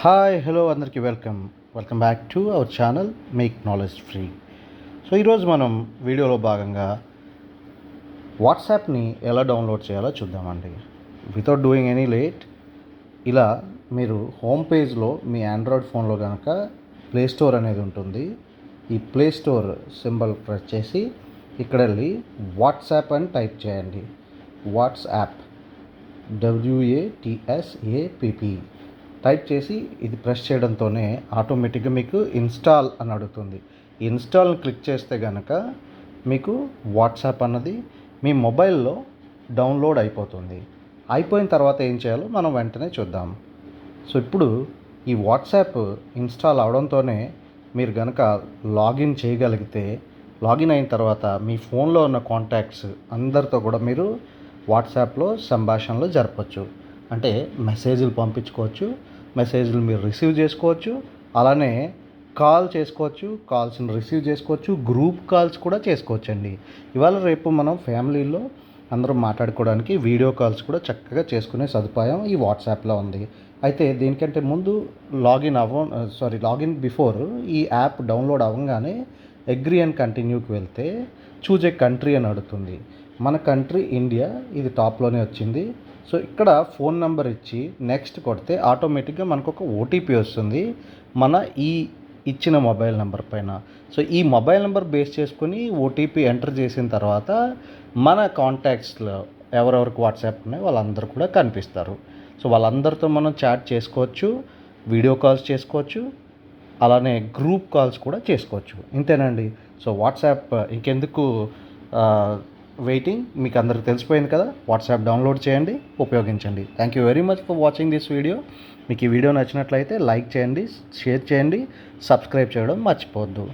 Hi hello అందరికీ welcome back to our channel make knowledge free. So ఈరోజు మనం వీడియోలో భాగంగా వాట్సాప్ని ఎలా డౌన్లోడ్ చేయాలో చూద్దామండి. వితౌట్ డూయింగ్ ఎనీ లేట్, ఇలా మీరు హోమ్ పేజ్లో మీ ఆండ్రాయిడ్ ఫోన్లో కనుక ప్లే స్టోర్ అనేది ఉంటుంది. ఈ ప్లే స్టోర్ సింబల్ ప్రెస్ చేసి ఇక్కడ వెళ్ళి వాట్సాప్ అని టైప్ చేయండి. వాట్సాప్ WATSAPP టైప్ చేసి ఇది ప్రెస్ చేయడంతోనే ఆటోమేటిక్గా మీకు ఇన్స్టాల్ అని అడుగుతుంది. ఇన్స్టాల్ని క్లిక్ చేస్తే కనుక మీకు వాట్సాప్ అన్నది మీ మొబైల్లో డౌన్లోడ్ అయిపోతుంది. అయిపోయిన తర్వాత ఏం చేయాలో మనం వెంటనే చూద్దాం. సో ఇప్పుడు ఈ వాట్సాప్ ఇన్స్టాల్ అవడంతోనే మీరు కనుక లాగిన్ చేయగలిగితే, లాగిన్ అయిన తర్వాత మీ ఫోన్లో ఉన్న కాంటాక్ట్స్ అందరితో కూడా మీరు వాట్సాప్లో సంభాషణలు జరపచ్చు. అంటే మెసేజ్లు పంపించుకోవచ్చు, మెసేజ్లు మీరు రిసీవ్ చేసుకోవచ్చు, అలానే కాల్ చేసుకోవచ్చు, కాల్స్ని రిసీవ్ చేసుకోవచ్చు, గ్రూప్ కాల్స్ కూడా చేసుకోవచ్చు అండి. ఇవాళ రేపు మనం ఫ్యామిలీలో అందరం మాట్లాడుకోవడానికి వీడియో కాల్స్ కూడా చక్కగా చేసుకునే సదుపాయం ఈ వాట్సాప్లో ఉంది. అయితే దీనికంటే ముందు లాగిన్ బిఫోర్ ఈ యాప్ డౌన్లోడ్ అవ్వగానే అగ్రీ అండ్ కంటిన్యూకి వెళ్తే చూజ్ ఏ కంట్రీ అని అడుగుతుంది. మన కంట్రీ ఇండియా, ఇది టాప్లోనే వచ్చింది. సో ఇక్కడ ఫోన్ నెంబర్ ఇచ్చి నెక్స్ట్ కొడితే ఆటోమేటిక్గా మనకు ఒక ఓటీపీ వస్తుంది మన ఈ ఇచ్చిన మొబైల్ నెంబర్ పైన. సో ఈ మొబైల్ నెంబర్ బేస్ చేసుకుని ఓటీపీ ఎంటర్ చేసిన తర్వాత మన కాంటాక్ట్స్లో ఎవరెవరికి వాట్సాప్ ఉన్నాయో వాళ్ళందరూ కూడా కనిపిస్తారు. సో వాళ్ళందరితో మనం చాట్ చేసుకోవచ్చు, వీడియో కాల్స్ చేసుకోవచ్చు, అలానే గ్రూప్ కాల్స్ కూడా చేసుకోవచ్చు. ఇంతేనండి. సో వాట్సాప్ ఇంకెందుకు వెయిటింగ్, మీకు అందరికి తెలిసిపోయింది కదా. వాట్సాప్ డౌన్లోడ్ చేయండి, ఉపయోగించండి. Thank you very much for watching this video. మీకు ఈ వీడియో నచ్చినట్లయితే లైక్ చేయండి, షేర్ చేయండి, సబ్స్క్రైబ్ చేయడం మర్చిపోవద్దు.